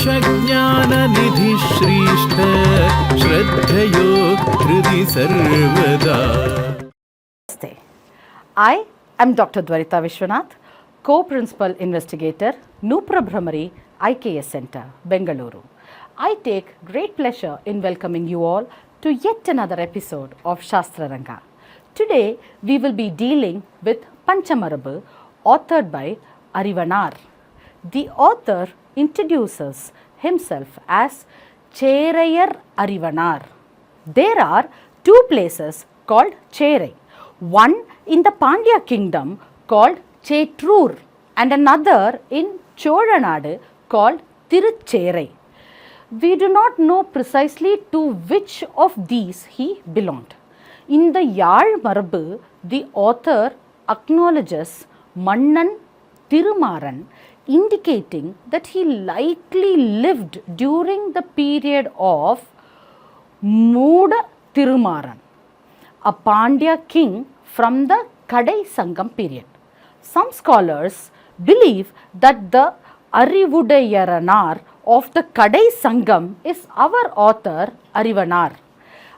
मोक्षज्ञाननिधि श्रीष्ठ श्रद्धयो हृदि सर्वदा. I am Dr. Dwaritha Viswanatha, Co-Principal Investigator, Noopura Bhramari, IKS Center, Bengaluru. I take great pleasure in welcoming you all to yet another episode of Śāstra Ranga. Today we will be dealing with Pancamarabu, authored by Arivanar. The author introduces himself as Cherayar Arivanar. There are two places called Cherai, one in the Pandya kingdom called Chetrur and another in Cholanadu called Tirucherai. We do not know precisely to which of these he belonged. In the Yāl Marabu, the author acknowledges Mannan Thirumaran, indicating that he likely lived during the period of Mooda Thirumaran, a Pandya king from the Kadai Sangam period. Some scholars believe that the Arivudayaranar of the Kadai Sangam is our author Arivanar.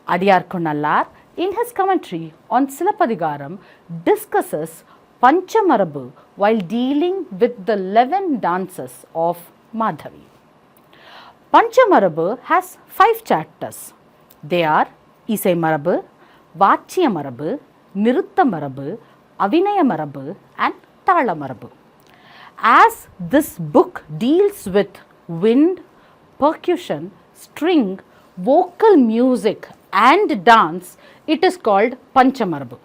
Adiyarkunallar, in his commentary on Silappathikaram, discusses Pancamarabu while dealing with the 11 dances of Madhavi. Pancamarabu has 5 chapters. They are Isai Marabu, Vachya Marabu, Nirutta Marabu, Avinaya Marabu and Tala Marabu. As this book deals with wind, percussion, string, vocal music and dance, it is called Pancamarabu.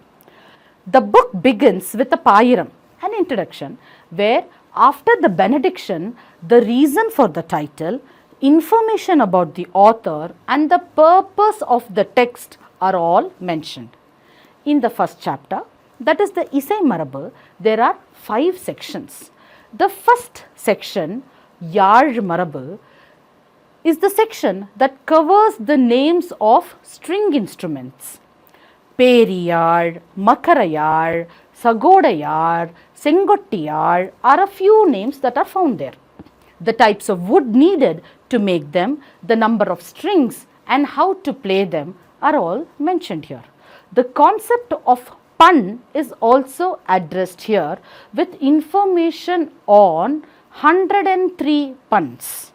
The book begins with a Payiram, an introduction, where after the benediction, the reason for the title, information about the author and the purpose of the text are all mentioned. In the first chapter, that is the Isai Marabu, there are 5 sections. The first section, Yāl Marabu, is the section that covers the names of string instruments. Periyāl, Makarayāl, Sagodayāl, Sengottiyāl are a few names that are found there. The types of wood needed to make them, the number of strings and how to play them are all mentioned here. The concept of pun is also addressed here with information on 103 puns.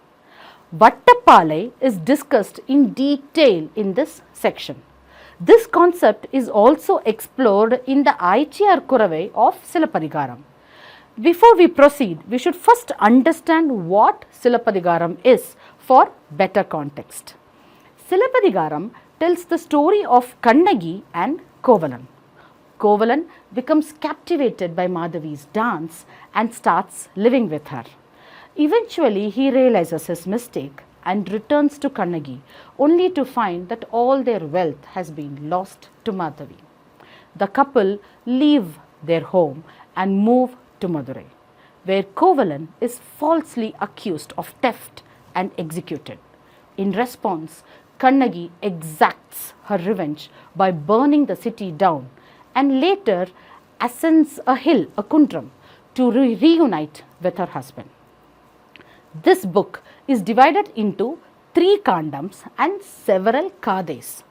Vattapalai is discussed in detail in this section. This concept is also explored in the Aichiyarkuravai of Silappathikaram. Before we proceed, we should first understand what Silappathikaram is for better context. Silappathikaram tells the story of Kannagi and Kovalan. Kovalan becomes captivated by Madhavi's dance and starts living with her. Eventually, he realizes his mistake and returns to Kannagi, only to find that all their wealth has been lost to Madhavi. The couple leave their home and move to Madurai, where Kovalan is falsely accused of theft and executed. In response, Kannagi exacts her revenge by burning the city down and later ascends a hill, a kundram, to reunite with her husband. This book is divided into 3 kandams and several kades.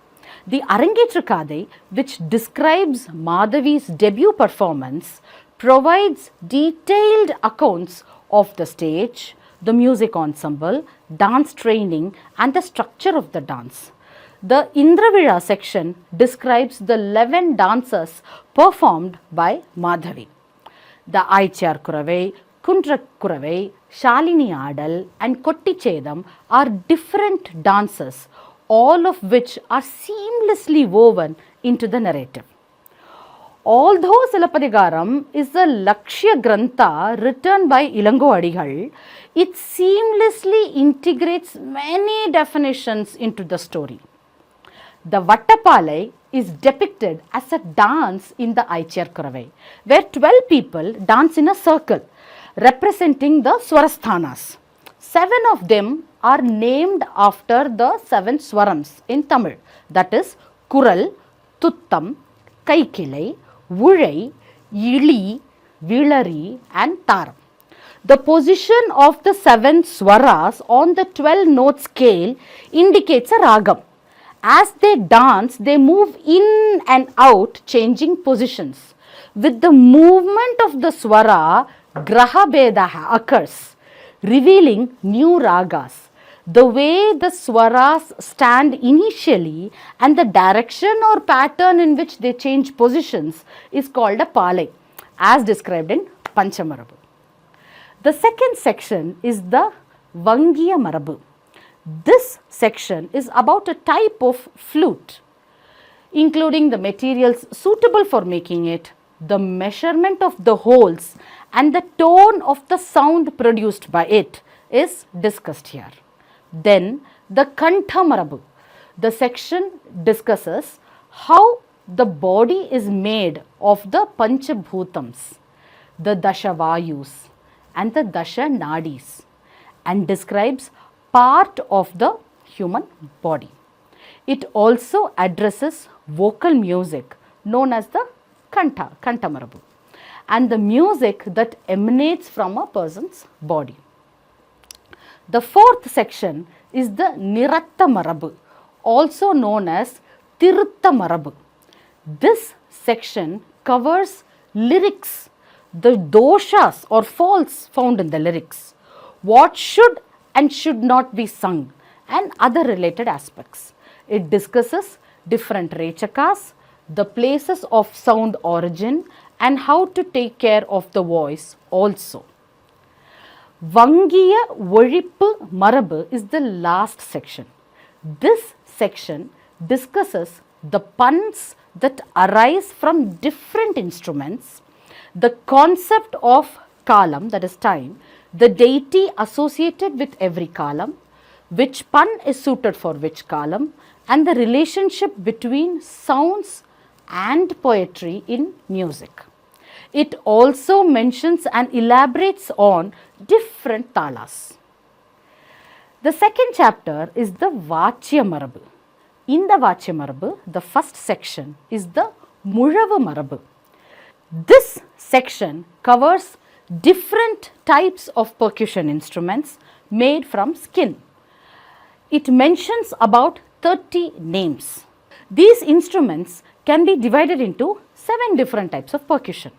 The Arangetra Kade, which describes Madhavi's debut performance, provides detailed accounts of the stage, the music ensemble, dance training and the structure of the dance. The Indravila section describes the 11 dances performed by Madhavi. The Aichiyarkuravai, Kundrakuravai, Shalini Adal and Kottichedam are different dances, all of which are seamlessly woven into the narrative. Although Silappathikaram is a Lakshya Grantha written by Ilango Adigal, it seamlessly integrates many definitions into the story. The Vattapalai is depicted as a dance in the Aichiyarkuravai, where 12 people dance in a circle representing the Swarasthanas. 7 of them are named after the 7 Swarams in Tamil, that is Kural, Tuttam, Kaikilai, Vuzhai, Ili, Vilari and Taram. The position of the 7 swaras on the 12-note scale indicates a ragam. As they dance, they move in and out, changing positions. With the movement of the swara, graha beda occurs, revealing new ragas. The way the swaras stand initially and the direction or pattern in which they change positions is called a palai, as described in Pancamarabu. The second section is the Vangiya Marabu. This section is about a type of flute, including the materials suitable for making it, the measurement of the holes, and the tone of the sound produced by it is discussed here. Then the Kantha Marabu. The section discusses how the body is made of the Panchabhutams, the Dashavayus and the Dasha Nadis, and describes part of the human body. It also addresses vocal music known as the Kantha Marabu, and the music that emanates from a person's body. The fourth section is the Niratta Marabu, also known as Tirutta Marabu. This section covers lyrics, the doshas or faults found in the lyrics, what should and should not be sung, and other related aspects. It discusses different rechakas, the places of sound origin, and how to take care of the voice also. Vangiya Vozhippu Marabu is the last section. This section discusses the puns that arise from different instruments, the concept of kalam, that is time, the deity associated with every kalam, which pun is suited for which kalam, and the relationship between sounds and poetry in music. It also mentions and elaborates on different talas. The second chapter is the Vachya Marabu. In the Vachya Marabu, the first section is the Mulavu Marabu. This section covers different types of percussion instruments made from skin. It mentions about 30 names. These instruments can be divided into 7 different types of percussion.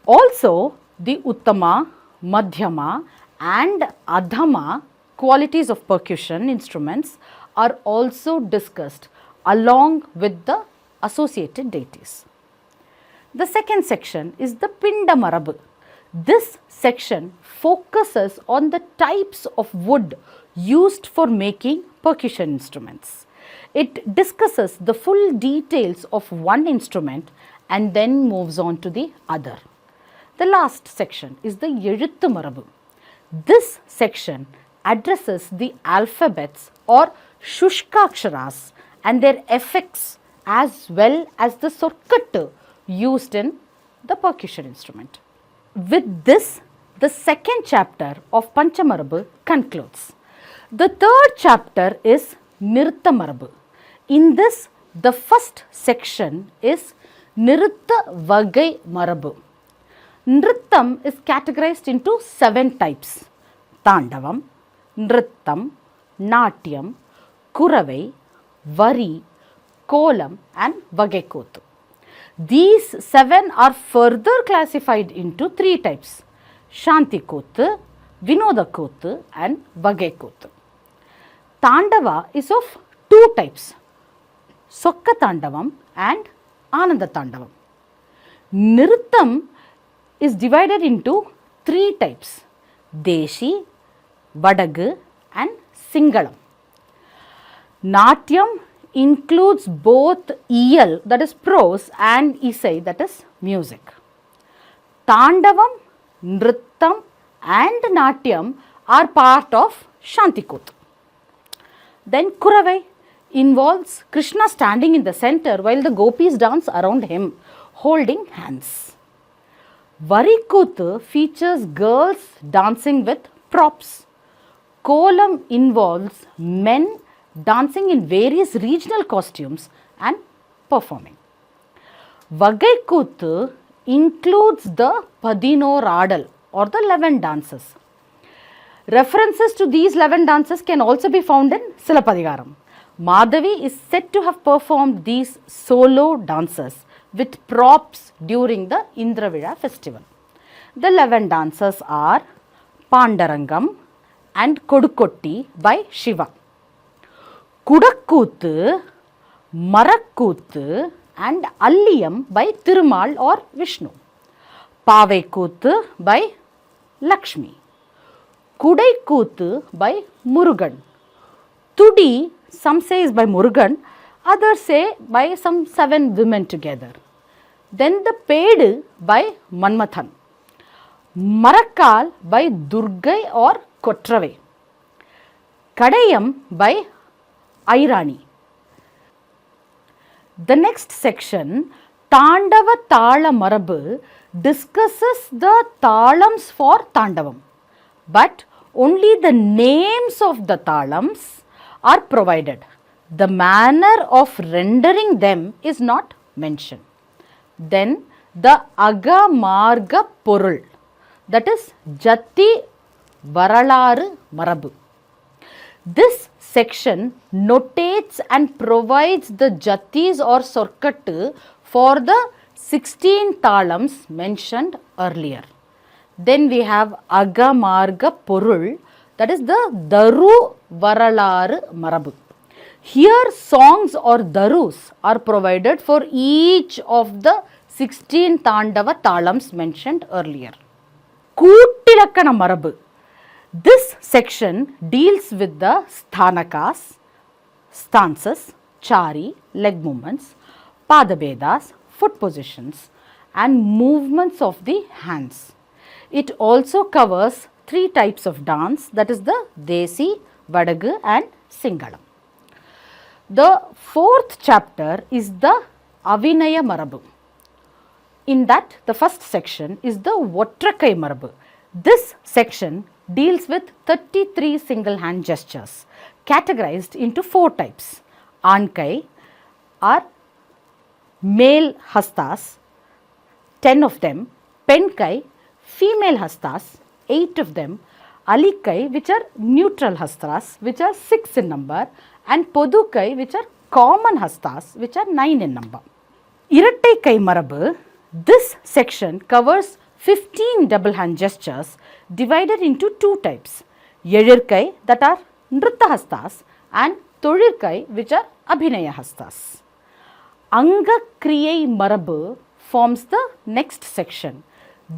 Also, the Uttama, Madhyama and Adhama qualities of percussion instruments are also discussed along with the associated deities. The second section is the Pinda Marabu. This section focuses on the types of wood used for making percussion instruments. It discusses the full details of one instrument and then moves on to the other. The last section is the Ezhuthu Marabu. This section addresses the alphabets or Shushkaksharas and their effects as well as the Sorkattu used in the percussion instrument. With this, the second chapter of Pancamarabu concludes. The third chapter is Nirtha Marabu. In this, the first section is Nirtha Vagai Marabu. Nrittam is categorized into 7 types: Tandavam, Nrittam, Natyam, Kuravai, Vari, Kolam and Vagaikothu. These 7 are further classified into 3 types: Shantikothu, Vinodakothu and Vagaikothu. Tandava is of 2 types: Sokka Tandavam and Ananda Tandavam. Nrittam is divided into 3 types: Deshi, Vadagu and Singalam. Natyam includes both Iyal, that is prose, and Isai, that is music. Tandavam, Nrittam and Natyam are part of Shantikothu. Then Kuravai involves Krishna standing in the center while the gopis dance around him, holding hands. Varikothu features girls dancing with props. Kolam involves men dancing in various regional costumes and performing. Vagaikothu includes the Padinor Adal, or the 11 dances. References to these 11 dances can also be found in Silappathikaram. Madhavi is said to have performed these solo dances with props during the Indravida festival. The 11 dances are Pandurangam and Kodukotti by Shiva, Kudakkoothu, Marakkoothu and Alliyam by Thirumal or Vishnu, Pavaikkoothu by Lakshmi, Kudaikkoothu by Murugan, Thudi, some say is by Murugan, others say by some 7 women together. Then the Pedu by Manmathan, Marakkal by Durgai or Kotravai, Kadayam by Airani. The next section, Tāndava Tala Marabu, discusses the Tālams for Tāndavam, but only the names of the Tālams are provided. The manner of rendering them is not mentioned. Then the Aga Marga Porul, that is Jati Varalaru Marabu. This section notates and provides the Jatis or Sorkattu for the 16 Tālams mentioned earlier. Then we have Aga Marga Porul, that is the Daru Varalaru Marabu. Here songs or darus are provided for each of the 16 Tāndava Tālams mentioned earlier. Kootilakkana Marabu. This section deals with the sthanakas, stances, chari, leg movements, padabedas, foot positions and movements of the hands. It also covers 3 types of dance, that is the Desi, Vadagu and Singalam. The 4th chapter is the Avinaya Marabu. In that, the first section is the Votrakai Marabu. This section deals with 33 single hand gestures categorized into 4 types. Ankai are male hastas, 10 of them, Penkai, female hastas, 8 of them, Alikai, which are neutral hastas, which are 6 in number, and Podukai, which are common hastas, which are 9 in number. Irattai Kai Marabu, this section covers 15 double hand gestures divided into 2 types. Yezhirkai, that are Nritta hastas, and Tozhirkai, which are Abhinaya hastas. Anga Kriyai Marabu forms the next section.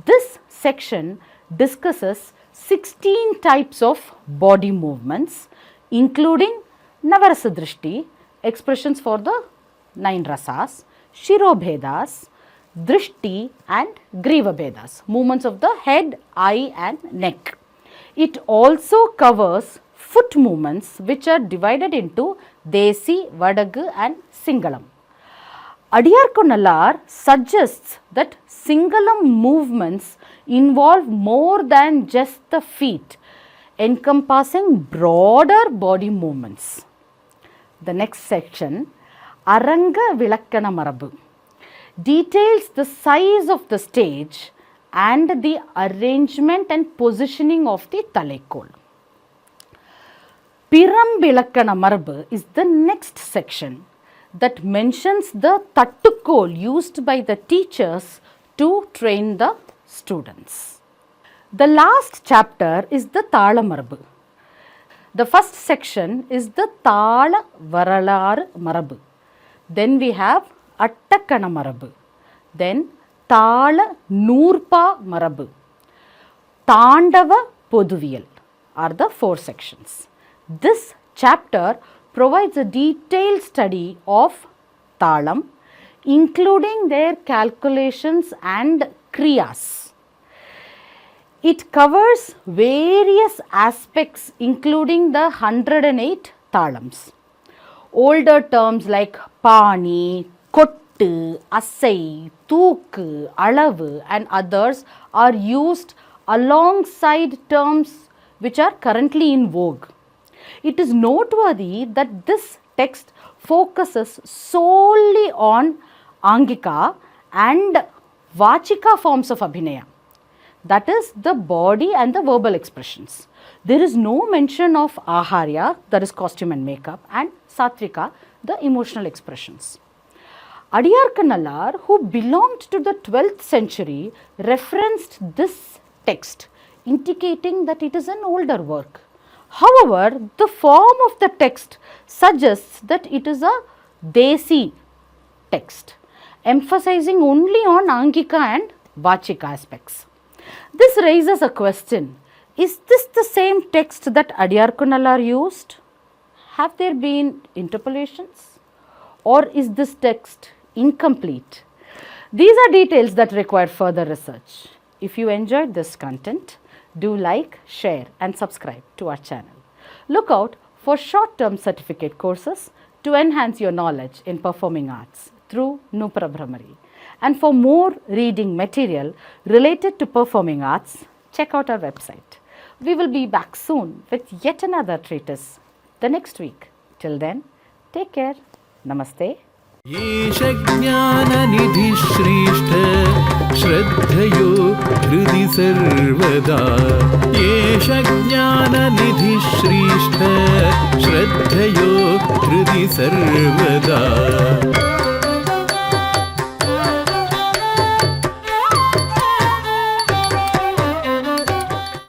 This section discusses 16 types of body movements, including Navarasa Drishti, expressions for the 9 rasas, Shirobhedas, Drishti and Griva Bhedas, movements of the head, eye and neck. It also covers foot movements which are divided into Desi, Vadagu and Singalam. Adiyarkunallar suggests that Singalam movements involve more than just the feet, encompassing broader body movements. The next section, Aranga Vilakkana Marabu, details the size of the stage and the arrangement and positioning of the Talaikol. Pirambilakkana Marabu is the next section that mentions the Tattukol used by the teachers to train the students. The last chapter is the Tala Marabu. The first section is the Tala Varalaru Marabu. Then we have Attakana Marabu. Then Tala Noorpa Marabu. Tāndava Poduviyal are the 4 sections. This chapter provides a detailed study of Tālam, including their calculations and kriyas. It covers various aspects including the 108 Tālams. Older terms like Pani, Kottu, Assai, Thooku, Alavu and others are used alongside terms which are currently in vogue. It is noteworthy that this text focuses solely on Angika and Vachika forms of Abhinaya. that is the body and the verbal expressions. There is no mention of aharya, that is costume and makeup, and satvika, the emotional expressions. Adiyarkunallar, who belonged to the 12th century, referenced this text, indicating that it is an older work. However, the form of the text suggests that it is a desi text, emphasizing only on angika and vachika aspects. This raises a question: is this the same text that Adiyarkunallar used? Have there been interpolations? Or is this text incomplete? These are details that require further research. If you enjoyed this content, do like, share and subscribe to our channel. Look out for short-term certificate courses to enhance your knowledge in performing arts through Noopura Bhramari. And for more reading material related to performing arts, check out our website. We will be back soon with yet another treatise the next week. Till then, take care. Namaste. येष ज्ञाननिधिः श्रेष्ठ श्रद्धयो हृदि सर्वदा येष ज्ञाननिधिः श्रेष्ठ श्रद्धयो हृदि सर्वदा